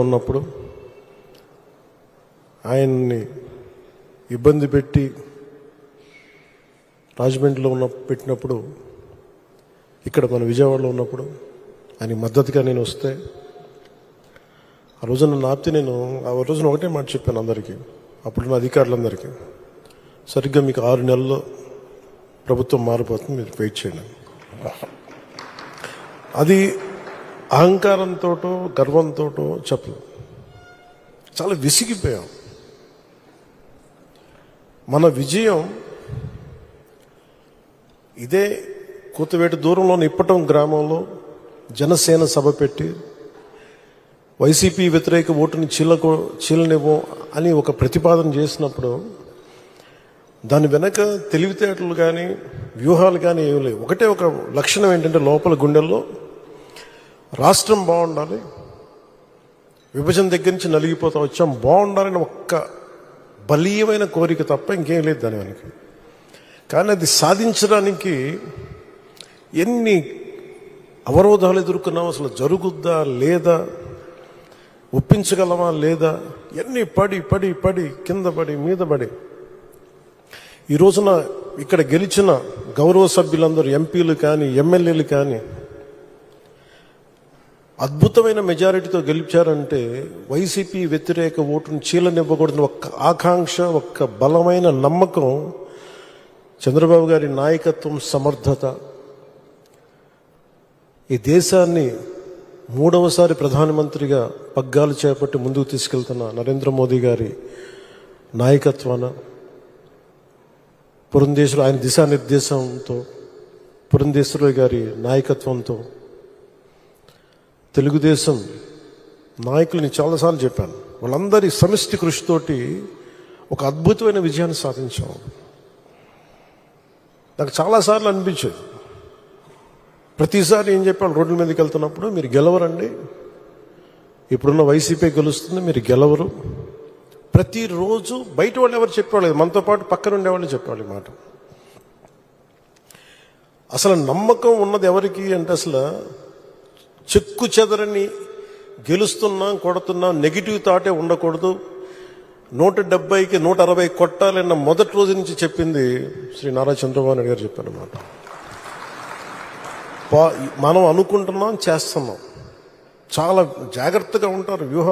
ఉన్నప్పుడు ఆయన్ని ఇబ్బంది పెట్టి రాజమండ్రిలో పెట్టినప్పుడు, ఇక్కడ మన విజయవాడలో ఉన్నప్పుడు ఆయన మద్దతుగా నేను వస్తే, ఆ రోజు నన్ను ఆపితే నేను ఆ రోజున ఒకటే మాట చెప్పాను అందరికీ, అప్పుడున్న అధికారులందరికీ, సరిగ్గా మీకు 6 నెలల్లో ప్రభుత్వం మారిపోతుంది, మీరు వెయిట్ చేయండి. అది అహంకారంతో గర్వంతో చెప్పలేదు, చాలా విసిగిపోయాం. మన విజయం ఇదే కూతవేట దూరంలోని ఇప్పటం గ్రామంలో జనసేన సభ పెట్టి వైసీపీ వ్యతిరేక ఓటుని చీలనివ్వం అని ఒక ప్రతిపాదన చేసినప్పుడు, దాని వెనక తెలివితేటలు కానీ వ్యూహాలు కానీ ఏమి లేవు. ఒకటే ఒక లక్షణం ఏంటంటే, లోపల గుండెల్లో రాష్ట్రం బాగుండాలి, విభజన దగ్గర నుంచి నలిగిపోతా వచ్చాం, బాగుండాలని ఒక్క బలీయమైన కోరిక తప్ప ఇంకేం లేదు దాని వెనక. కానీ అది సాధించడానికి ఎన్ని అవరోధాలు ఎదుర్కొన్నాం, అసలు జరుగుద్దా లేదా, ఒప్పించగలమా లేదా, ఎన్ని పడి పడి పడి కింద పడి మీద పడి ఈ రోజున ఇక్కడ గెలిచిన గౌరవ సభ్యులందరూ, ఎంపీలు కానీ ఎమ్మెల్యేలు కానీ అద్భుతమైన మెజారిటీతో గెలిచారంటే వైసీపీ వ్యతిరేక ఓటును చీలనివ్వకూడదని ఒక్క ఆకాంక్ష, ఒక్క బలమైన నమ్మకం, చంద్రబాబు గారి నాయకత్వం, సమర్థత, ఈ దేశాన్ని 3వసారి ప్రధానమంత్రిగా పగ్గాలు చేపట్టి ముందుకు తీసుకెళ్తున్న నరేంద్ర మోదీ గారి నాయకత్వాన, పురంధేశ్వరి ఆయన దిశానిర్దేశంతో, పురంధేశ్వరి గారి నాయకత్వంతో, తెలుగుదేశం నాయకులని చాలాసార్లు చెప్పాను, వాళ్ళందరి సమిష్టి కృషితోటి ఒక అద్భుతమైన విజయాన్ని సాధించాం. నాకు చాలాసార్లు అనిపించేది, ప్రతిసారి ఏం చెప్పాను, రోడ్ల మీదకి వెళ్తున్నప్పుడు, మీరు గెలవరండి, ఇప్పుడున్న వైసీపీ గెలుస్తుంది, మీరు గెలవరు. ప్రతిరోజు బయట వాళ్ళు ఎవరు చెప్పేవాళ్ళు, మనతో పాటు పక్కన ఉండేవాళ్ళు చెప్పేవాళ్ళు మాట. అసలు నమ్మకం ఉన్నది ఎవరికి అంటే, అసలు చెక్కు చెదరని గెలుస్తున్నాం, కొడుతున్నాం, నెగిటివ్ థాటే ఉండకూడదు, 170కి 160 కొట్టాలన్న మొదటి రోజు నుంచి చెప్పింది శ్రీ నారా చంద్రబాబు నాయుడు గారు చెప్పారన్నమాట. మనం అనుకుంటున్నాం, చేస్తున్నాం, చాలా జాగ్రత్తగా ఉంటారు వ్యూహం.